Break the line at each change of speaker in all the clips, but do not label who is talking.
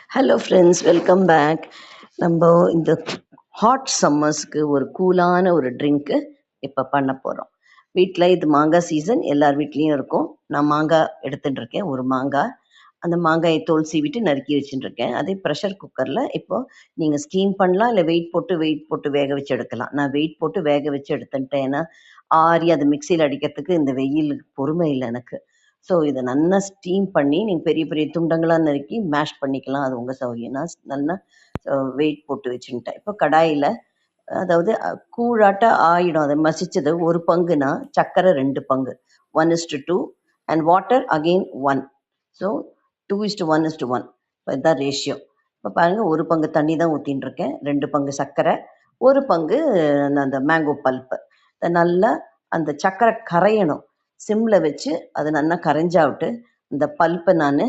Hello friends, welcome back. நம்ம இந்த hot சம்மர்ஸ்க்கு ஒரு கூலான ஒரு ட்ரிங்க்கு இப்போ பண்ண போகிறோம். வீட்டில் இது மாங்காய் சீசன், எல்லார் வீட்லேயும் இருக்கும். நான் மாங்காய் எடுத்துட்டு இருக்கேன், ஒரு மாங்காய். அந்த மாங்காயை தோல் சீவிட்டு நறுக்கி வச்சுட்டுருக்கேன். அதே ப்ரெஷர் குக்கரில் இப்போது நீங்கள் ஸ்டீம் பண்ணலாம், இல்லை வெயிட் போட்டு வேக வச்சு எடுக்கலாம். நான் வெயிட் போட்டு வேக வச்சு எடுத்துட்டேன். ஏன்னா ஆறி அதை மிக்சியில் அடிக்கிறதுக்கு இந்த வெயிலுக்கு பொறுமை இல்லை எனக்கு. ஸோ இதை நல்லா ஸ்டீம் பண்ணி நீங்கள் பெரிய பெரிய துண்டங்களாக நறுக்கி மேஷ் பண்ணிக்கலாம். அது உங்கள் சௌகரியம். நான் நல்லா வெயிட் போட்டு வச்சுட்டேன். இப்போ கடாயில், அதாவது கூழாட்ட ஆயிடும். அதை மசிச்சது ஒரு பங்குனா சர்க்கரை 2 பங்கு, 1:2, அண்ட் வாட்டர் அகெயின் 1. ஸோ 2:1:1. இப்போ இதுதான் ரேஷியோ. இப்போ பாருங்கள், ஒரு பங்கு தண்ணி தான் ஊற்றின்னு இருக்கேன், 2 பங்கு சர்க்கரை, ஒரு பங்கு அந்த மேங்கோ பல்ப்பு. நல்லா அந்த சர்க்கரை கரையணும். சிம்மில் வச்சு அது நல்லா கரைஞ்சாவிட்டு இந்த பல்ப்பை நான்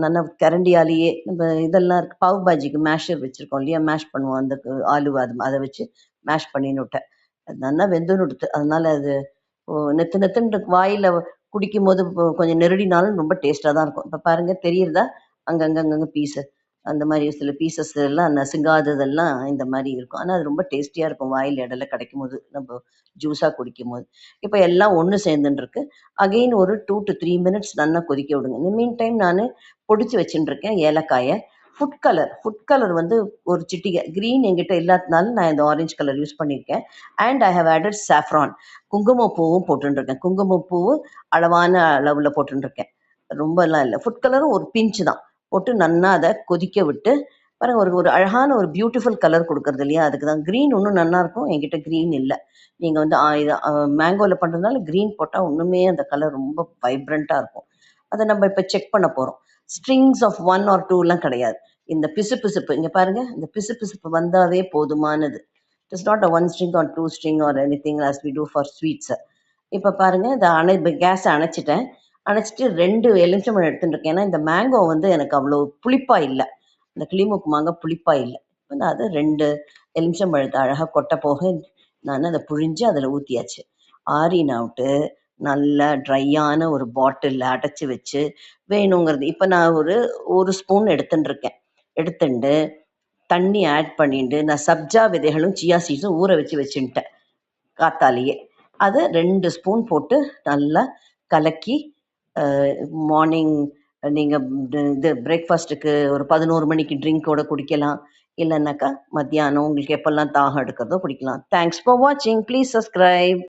நல்லா கரண்டியாலேயே, நம்ம இதெல்லாம் இருக்குது, பாவ் பாஜிக்கு மேஷர் வச்சுருக்கோம் இல்லையா, மேஷ் பண்ணுவோம் அந்த ஆலு, அதை வச்சு மேஷ் பண்ணின்னு விட்டேன். அது நல்லா வெந்துன்னு விடுத்து. அதனால் அது நெத்து நெத்துன்னு வாயில் குடிக்கும் போது கொஞ்சம் நெருடினாலும் ரொம்ப டேஸ்ட்டாக தான் இருக்கும். இப்போ பாருங்கள், தெரியுறதா? அங்கங்கே பீஸு, அந்த மாதிரி சில பீசஸ் எல்லாம் நசுங்காததெல்லாம் இந்த மாதிரி இருக்கும். ஆனால் அது ரொம்ப டேஸ்டியாக இருக்கும் வாயில் இடையில கிடைக்கும் போது, நம்ம ஜூஸாக குடிக்கும் போது. இப்போ எல்லாம் ஒன்று சேர்ந்துருக்கு. அகெயின் ஒரு 2 to 3 மினிட்ஸ் நல்லா கொதிக்க விடுங்க. இந்த மீன் டைம் நான் பொடிச்சு வச்சுட்டுருக்கேன் ஏலக்காயை. ஃபுட் கலர் வந்து ஒரு சிட்டிகை. க்ரீன் என்கிட்ட இல்லாததுனால நான் இந்த ஆரஞ்சு கலர் யூஸ் பண்ணியிருக்கேன். And I have added saffron. குங்குமப்பூவும் போட்டுருக்கேன். குங்குமப்பூவு அளவான அளவில் போட்டுருக்கேன், ரொம்பலாம் இல்லை. ஃபுட் கலரும் ஒரு பிஞ்சு தான் போட்டு நல்லா அதை கொதிக்க விட்டு பாருங்கள். ஒரு அழகான ஒரு பியூட்டிஃபுல் கலர் கொடுக்குறது இல்லையா, அதுக்கு தான். க்ரீன் இன்னும் நல்லாயிருக்கும், என்கிட்ட க்ரீன் இல்லை. நீங்கள் வந்து இது மேங்கோவில் பண்ணுறதுனால க்ரீன் போட்டால் இன்னுமே அந்த கலர் ரொம்ப வைப்ரண்ட்டாக இருக்கும். அதை நம்ம இப்போ செக் பண்ண போகிறோம். ஸ்ட்ரிங்ஸ் ஆஃப் 1 or 2லாம் கிடையாது. இந்த பிசுப்பு இங்கே பாருங்கள், இந்த பிசுப்பு வந்தாவே போதுமானது. It is not a 1 string or 2 string or anything as we do for sweets. இப்போ பாருங்கள், இந்த கேஸை அணைச்சிட்டேன். அணைச்சிட்டு 2 எலுமிச்சம்பழம் எடுத்துட்டு இருக்கேன். ஏன்னா இந்த மேங்கோ வந்து எனக்கு அவ்வளோ புளிப்பாக இல்லை, இந்த கிளிமூக்கு மாங்காய் புளிப்பாக இல்லை. வந்து அது 2 எலுமிச்சம்பழத்தை அழகாக கொட்டை போக நான் அதை புழிஞ்சு அதில் ஊற்றியாச்சு. ஆறினாவிட்டு நல்லா ட்ரையான ஒரு பாட்டிலில் அடைச்சி வச்சு வேணுங்கிறது. இப்போ நான் ஒரு ஸ்பூன் எடுத்துட்டுருக்கேன். எடுத்துட்டு தண்ணி ஆட் பண்ணிட்டு நான் சப்ஜா விதைகளும் சியா சீட்ஸும் ஊற வச்சுட்டேன் காத்தாலேயே. அதை 2 ஸ்பூன் போட்டு நல்லா கலக்கி மார்னிங் நீங்கள் இது பிரேக்ஃபாஸ்ட்டுக்கு ஒரு 11 மணிக்கு ட்ரிங்கோட குடிக்கலாம். இல்லைன்னாக்கா மத்தியானம் உங்களுக்கு எப்போல்லாம் தாகம் எடுக்கிறதோ குடிக்கலாம். தேங்க்ஸ் ஃபார் வாட்சிங். Please subscribe.